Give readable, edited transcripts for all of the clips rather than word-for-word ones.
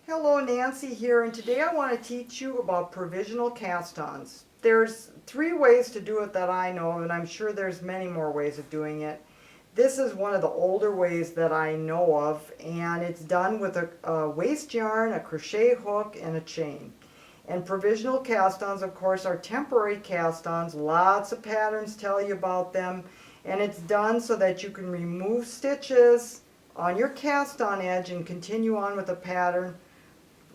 Hello, Nancy here, and today I want to teach you about provisional cast-ons. There's 3 ways to do it that I know of, and I'm sure there's many more ways of doing it. This is one of the older ways that I know of, and it's done with a waste yarn, a crochet hook, and a chain. And provisional cast-ons, of course, are temporary cast-ons. Lots of patterns tell you about them, and it's done so that you can remove stitches on your cast-on edge and continue on with the pattern.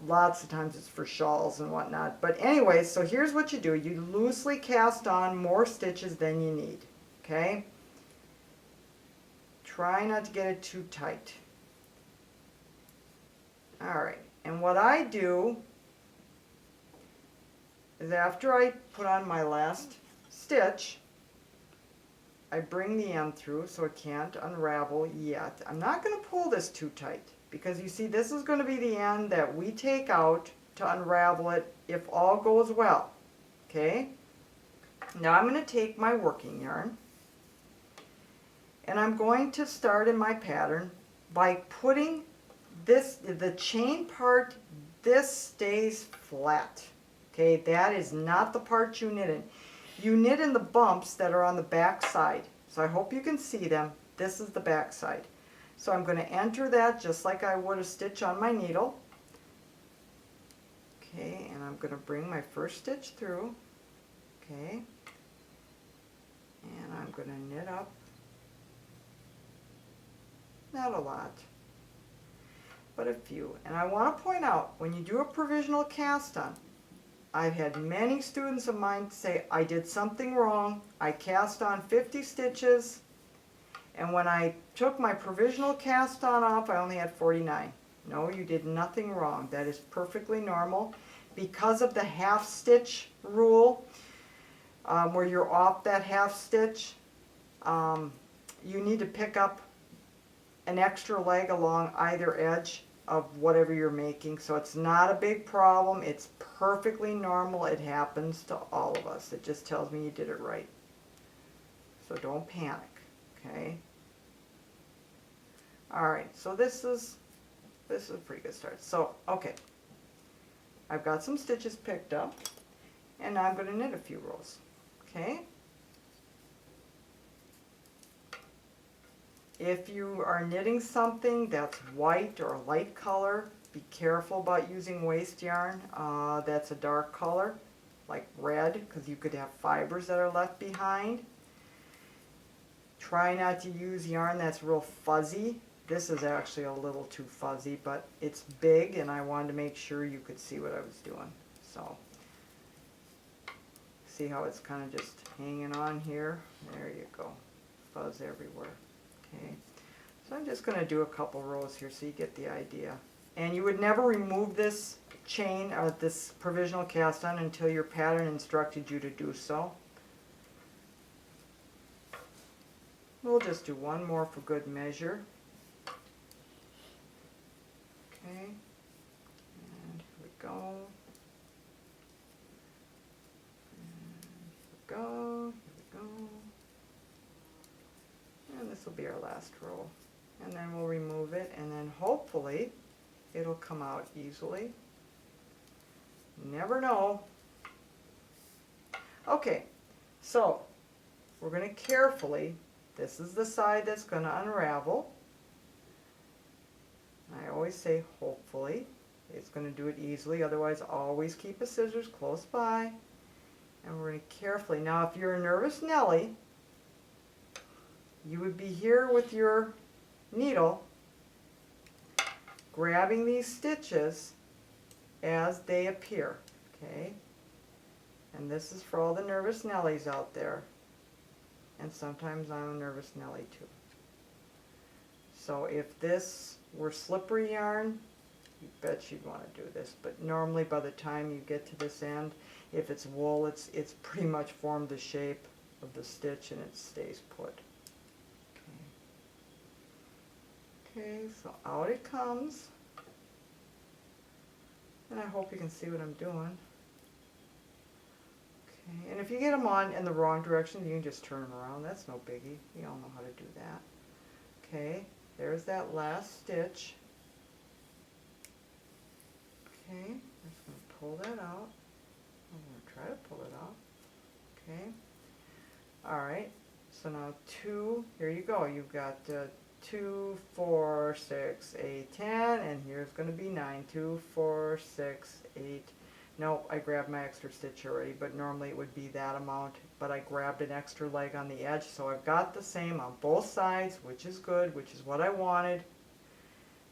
Lots of times it's for shawls and whatnot. But anyway, so here's what you do. You loosely cast on more stitches than you need. Okay? Try not to get it too tight. Alright, and what I do is after I put on my last stitch, I bring the end through so it can't unravel yet. I'm not going to pull this too tight, because you see this is going to be the end that we take out to unravel it if all goes well. Okay? Now I'm going to take my working yarn and I'm going to start in my pattern by putting the chain part, this stays flat. Okay, that is not the part you knit in. You knit in the bumps that are on the back side. So I hope you can see them. This is the back side. So I'm going to enter that just like I would a stitch on my needle. Okay, and I'm going to bring my first stitch through. Okay, and I'm going to knit up. Not a lot, but a few. And I want to point out, when you do a provisional cast on, I've had many students of mine say, I did something wrong. I cast on 50 stitches. And when I took my provisional cast on off, I only had 49. No, you did nothing wrong. That is perfectly normal. Because of the half stitch rule, where you're off that half stitch, you need to pick up an extra leg along either edge of whatever you're making. So it's not a big problem. It's perfectly normal. It happens to all of us. It just tells me you did it right. So don't panic. Okay. Alright, so this is a pretty good start. So, okay. I've got some stitches picked up, and now I'm going to knit a few rows. Okay? If you are knitting something that's white or a light color, be careful about using waste yarn that's a dark color, like red, because you could have fibers that are left behind. Try not to use yarn that's real fuzzy. This is actually a little too fuzzy, but it's big and I wanted to make sure you could see what I was doing. So, see how it's kind of just hanging on here? There you go. Fuzz everywhere. Okay. So I'm just going to do a couple rows here so you get the idea. And you would never remove this chain or this provisional cast on until your pattern instructed you to do so. We'll just do one more for good measure. Okay, and here we go. And here we go, here we go. And this will be our last row. And then we'll remove it, and then hopefully it'll come out easily. Never know. Okay, so we're going to carefully, this is the side that's going to unravel. I always say hopefully. It's going to do it easily, otherwise always keep a scissors close by. And we're going to carefully, now if you're a nervous Nelly, you would be here with your needle grabbing these stitches as they appear. Okay? And this is for all the nervous Nellies out there. And sometimes I'm a nervous Nelly too. So if this were slippery yarn, you bet you'd want to do this. But normally by the time you get to this end, if it's wool, it's pretty much formed the shape of the stitch and it stays put. Okay, so out it comes. And I hope you can see what I'm doing. Okay, and if you get them on in the wrong direction, you can just turn them around. That's no biggie. You all know how to do that. Okay, there's that last stitch. pull that out. I'm going to try to pull it out. Okay. Alright, so now 2, here you go. You've got 2, 4, 6, 8, 10, and here's going to be 9. 2, 4, 6, 8. Nope, I grabbed my extra stitch already, but normally it would be that amount. But I grabbed an extra leg on the edge, so I've got the same on both sides, which is good, which is what I wanted.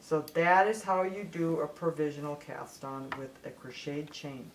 So that is how you do a provisional cast on with a crocheted chain.